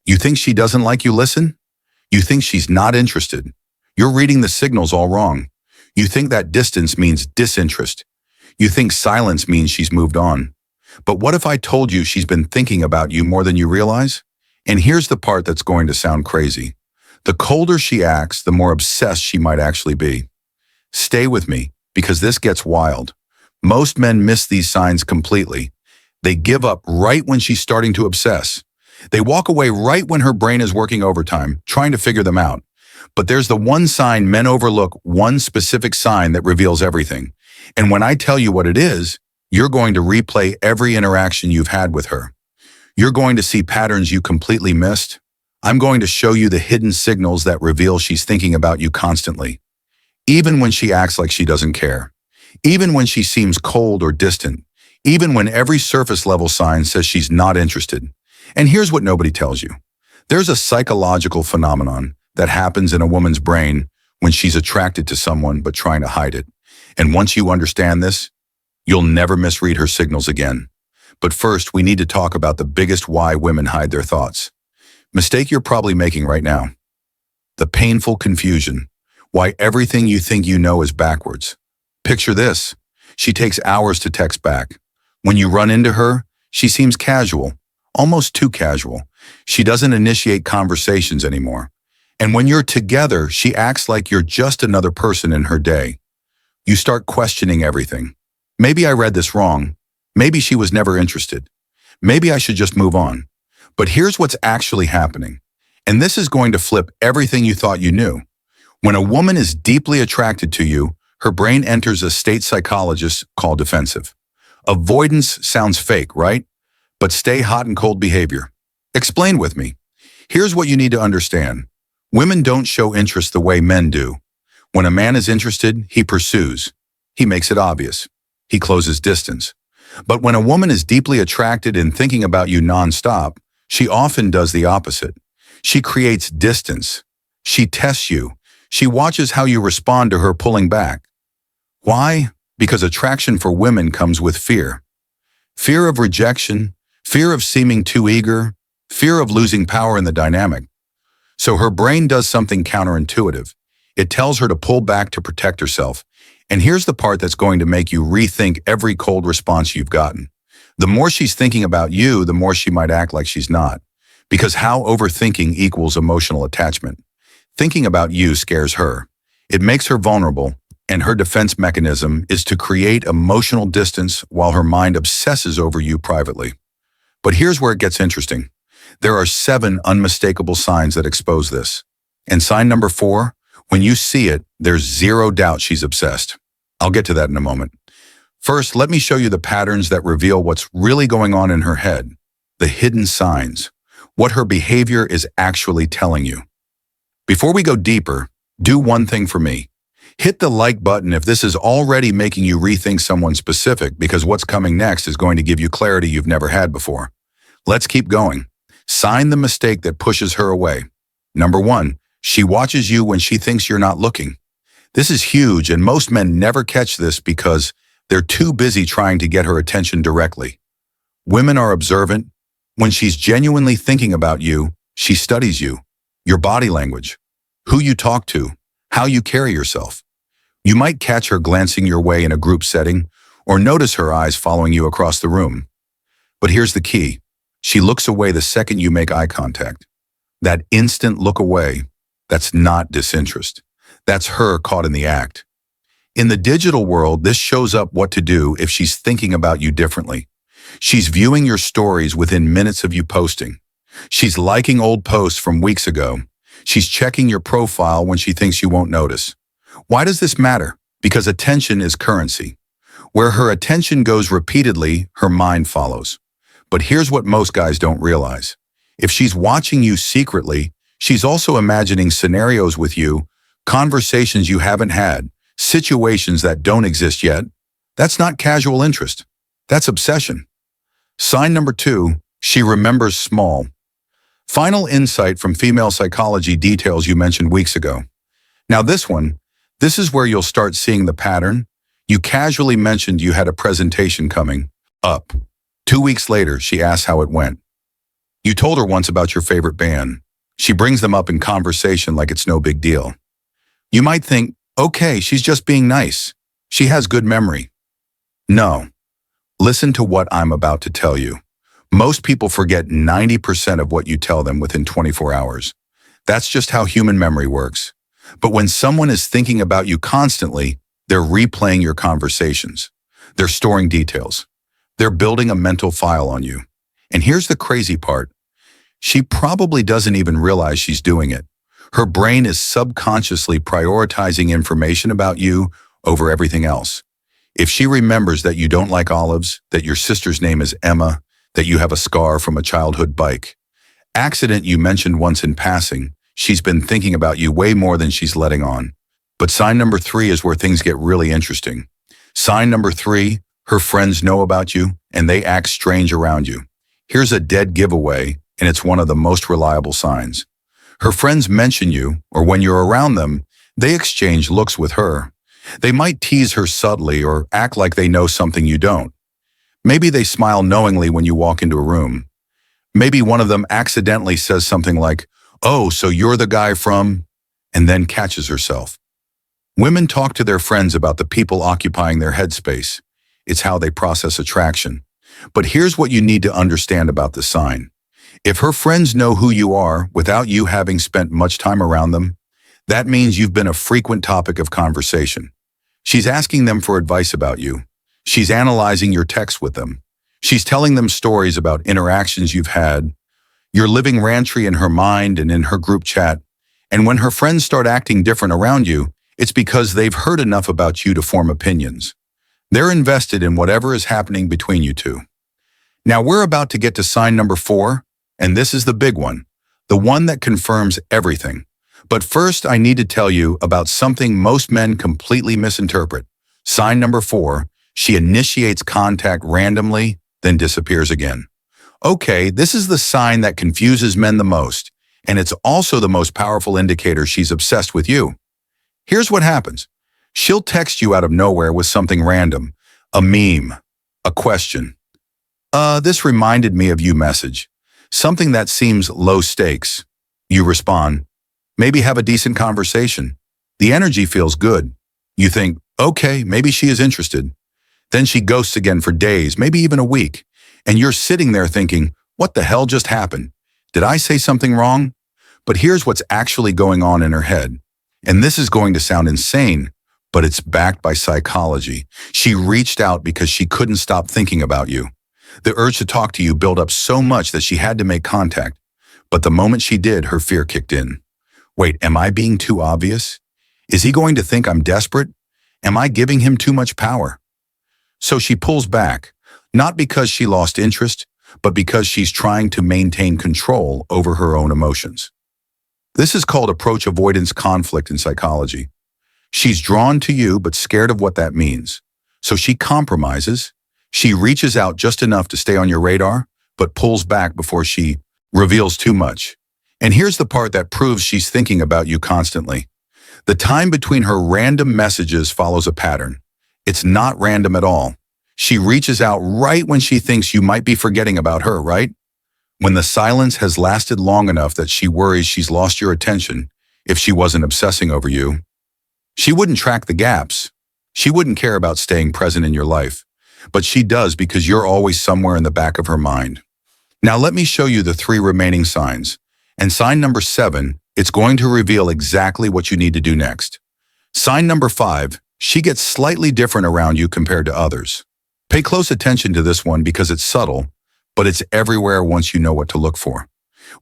You think she doesn't like you? Listen. You think she's not interested. You're reading the signals all wrong. You think that distance means disinterest. You think silence means she's moved on. But what if I told you she's been thinking about you more than you realize? And here's the part that's going to sound crazy. The colder she acts, the more obsessed she might actually be. Stay with me, because this gets wild. Most men miss these signs completely. They give up right when she's starting to obsess. They walk away right when her brain is working overtime, trying to figure them out. But there's the one sign men overlook, one specific sign that reveals everything. And when I tell you what it is, you're going to replay every interaction you've had with her. You're going to see patterns you completely missed. I'm going to show you the hidden signals that reveal she's thinking about you constantly. Even when she acts like she doesn't care. Even when she seems cold or distant. Even when every surface level sign says she's not interested. And here's what nobody tells you. There's a psychological phenomenon that happens in a woman's brain when she's attracted to someone but trying to hide it. And once you understand this, you'll never misread her signals again. But first, we need to talk about the biggest why women hide their thoughts. Mistake you're probably making right now. The painful confusion. Why everything you think you know is backwards. Picture this. She takes hours to text back. When you run into her, she seems casual, almost too casual. She doesn't initiate conversations anymore. And when you're together, she acts like you're just another person in her day. You start questioning everything. Maybe I read this wrong. Maybe she was never interested. Maybe I should just move on. But here's what's actually happening. And this is going to flip everything you thought you knew. When a woman is deeply attracted to you, her brain enters a state psychologists call defensive. Avoidance sounds fake, right? But stay hot and cold behavior. Explain with me. Here's what you need to understand. Women don't show interest the way men do. When a man is interested, he pursues. He makes it obvious. He closes distance. But when a woman is deeply attracted and thinking about you nonstop, she often does the opposite. She creates distance. She tests you. She watches how you respond to her pulling back. Why? Because attraction for women comes with fear. Fear of rejection, fear of seeming too eager, fear of losing power in the dynamic. So her brain does something counterintuitive. It tells her to pull back to protect herself. And here's the part that's going to make you rethink every cold response you've gotten. The more she's thinking about you, the more she might act like she's not. Because how overthinking equals emotional attachment. Thinking about you scares her. It makes her vulnerable, and her defense mechanism is to create emotional distance while her mind obsesses over you privately. But here's where it gets interesting. There are 7 unmistakable signs that expose this. And sign number 4, when you see it, there's zero doubt she's obsessed. I'll get to that in a moment. First, let me show you the patterns that reveal what's really going on in her head. The hidden signs. What her behavior is actually telling you. Before we go deeper, do one thing for me. Hit the like button if this is already making you rethink someone specific, because what's coming next is going to give you clarity you've never had before. Let's keep going. Sign the mistake that pushes her away. Number 1, she watches you when she thinks you're not looking. This is huge, and most men never catch this because they're too busy trying to get her attention directly. Women are observant. When she's genuinely thinking about you, she studies you, your body language, who you talk to, how you carry yourself. You might catch her glancing your way in a group setting, or notice her eyes following you across the room. But here's the key. She looks away the second you make eye contact. That instant look away, that's not disinterest. That's her caught in the act. In the digital world, this shows up what to do if she's thinking about you differently. She's viewing your stories within minutes of you posting. She's liking old posts from weeks ago. She's checking your profile when she thinks you won't notice. Why does this matter? Because attention is currency. Where her attention goes repeatedly, her mind follows. But here's what most guys don't realize. If she's watching you secretly, she's also imagining scenarios with you, conversations you haven't had, situations that don't exist yet. That's not casual interest. That's obsession. Sign number 2, she remembers small. Final insight from female psychology details you mentioned weeks ago. Now this is where you'll start seeing the pattern. You casually mentioned you had a presentation coming up. 2 weeks later, she asks how it went. You told her once about your favorite band. She brings them up in conversation like it's no big deal. You might think, okay, she's just being nice. She has good memory. No. Listen to what I'm about to tell you. Most people forget 90% of what you tell them within 24 hours. That's just how human memory works. But when someone is thinking about you constantly, they're replaying your conversations. They're storing details. They're building a mental file on you. And here's the crazy part. She probably doesn't even realize she's doing it. Her brain is subconsciously prioritizing information about you over everything else. If she remembers that you don't like olives, that your sister's name is Emma, that you have a scar from a childhood bike, accident you mentioned once in passing, she's been thinking about you way more than she's letting on. But sign number 3 is where things get really interesting. Sign number 3, her friends know about you and they act strange around you. Here's a dead giveaway, and it's one of the most reliable signs. Her friends mention you, or when you're around them, they exchange looks with her. They might tease her subtly or act like they know something you don't. Maybe they smile knowingly when you walk into a room. Maybe one of them accidentally says something like, "Oh, so you're the guy from," and then catches herself. Women talk to their friends about the people occupying their headspace. It's how they process attraction. But here's what you need to understand about the sign. If her friends know who you are without you having spent much time around them, that means you've been a frequent topic of conversation. She's asking them for advice about you. She's analyzing your texts with them. She's telling them stories about interactions you've had. You're living rantry in her mind and in her group chat. And when her friends start acting different around you, it's because they've heard enough about you to form opinions. They're invested in whatever is happening between you two. Now we're about to get to sign number 4, and this is the big one, the one that confirms everything. But first, I need to tell you about something most men completely misinterpret. Sign number 4, she initiates contact randomly, then disappears again. Okay, this is the sign that confuses men the most, and it's also the most powerful indicator she's obsessed with you. Here's what happens. She'll text you out of nowhere with something random, a meme, a question. This reminded me of you message. Something that seems low stakes. You respond, maybe have a decent conversation. The energy feels good. You think, okay, maybe she is interested. Then she ghosts again for days, maybe even a week. And you're sitting there thinking, what the hell just happened? Did I say something wrong? But here's what's actually going on in her head. And this is going to sound insane, but it's backed by psychology. She reached out because she couldn't stop thinking about you. The urge to talk to you built up so much that she had to make contact. But the moment she did, her fear kicked in. Wait, am I being too obvious? Is he going to think I'm desperate? Am I giving him too much power? So she pulls back, not because she lost interest, but because she's trying to maintain control over her own emotions. This is called approach avoidance conflict in psychology. She's drawn to you but scared of what that means. So she compromises. She reaches out just enough to stay on your radar, but pulls back before she reveals too much. And here's the part that proves she's thinking about you constantly. The time between her random messages follows a pattern. It's not random at all. She reaches out right when she thinks you might be forgetting about her, right? When the silence has lasted long enough that she worries she's lost your attention if she wasn't obsessing over you. She wouldn't track the gaps. She wouldn't care about staying present in your life. But she does because you're always somewhere in the back of her mind. Now let me show you the 3 remaining signs. And sign number 7, it's going to reveal exactly what you need to do next. Sign number 5, she gets slightly different around you compared to others. Pay close attention to this one because it's subtle, but it's everywhere once you know what to look for.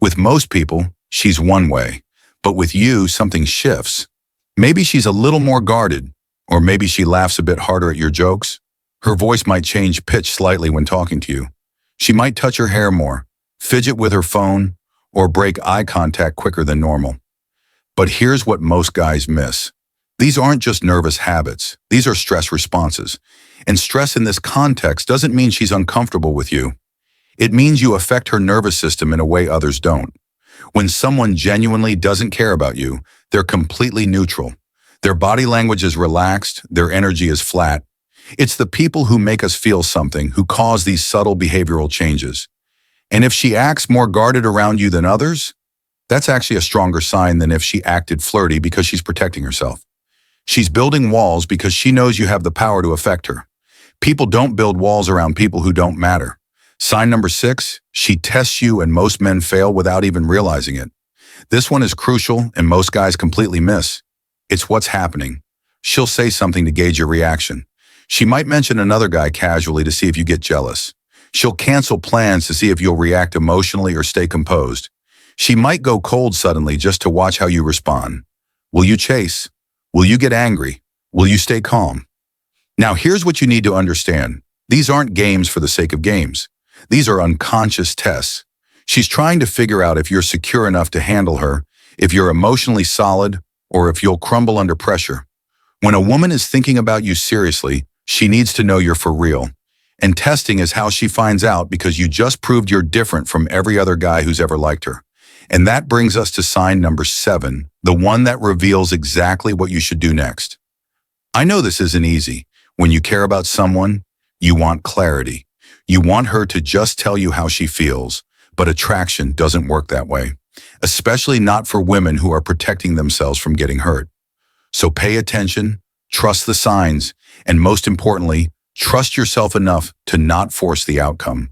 With most people, she's one way, but with you, something shifts. Maybe she's a little more guarded, or maybe she laughs a bit harder at your jokes. Her voice might change pitch slightly when talking to you. She might touch her hair more, fidget with her phone, or break eye contact quicker than normal. But here's what most guys miss. These aren't just nervous habits. These are stress responses. And stress in this context doesn't mean she's uncomfortable with you. It means you affect her nervous system in a way others don't. When someone genuinely doesn't care about you, they're completely neutral. Their body language is relaxed, their energy is flat. It's the people who make us feel something who cause these subtle behavioral changes. And if she acts more guarded around you than others, that's actually a stronger sign than if she acted flirty because she's protecting herself. She's building walls because she knows you have the power to affect her. People don't build walls around people who don't matter. Sign number 6, she tests you and most men fail without even realizing it. This one is crucial and most guys completely miss. It's what's happening. She'll say something to gauge your reaction. She might mention another guy casually to see if you get jealous. She'll cancel plans to see if you'll react emotionally or stay composed. She might go cold suddenly just to watch how you respond. Will you chase? Will you get angry? Will you stay calm? Now here's what you need to understand. These aren't games for the sake of games. These are unconscious tests. She's trying to figure out if you're secure enough to handle her, if you're emotionally solid, or if you'll crumble under pressure. When a woman is thinking about you seriously, she needs to know you're for real. And testing is how she finds out because you just proved you're different from every other guy who's ever liked her. And that brings us to sign number 7, the one that reveals exactly what you should do next. I know this isn't easy. When you care about someone, you want clarity. You want her to just tell you how she feels, but attraction doesn't work that way, especially not for women who are protecting themselves from getting hurt. So pay attention, trust the signs, and most importantly, trust yourself enough to not force the outcome.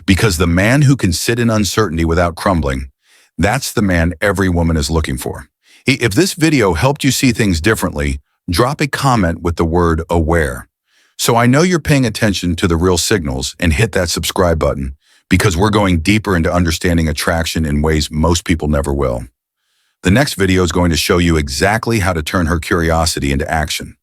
Because the man who can sit in uncertainty without crumbling, that's the man every woman is looking for. If this video helped you see things differently, drop a comment with the word aware. So I know you're paying attention to the real signals, and hit that subscribe button because we're going deeper into understanding attraction in ways most people never will. The next video is going to show you exactly how to turn her curiosity into action.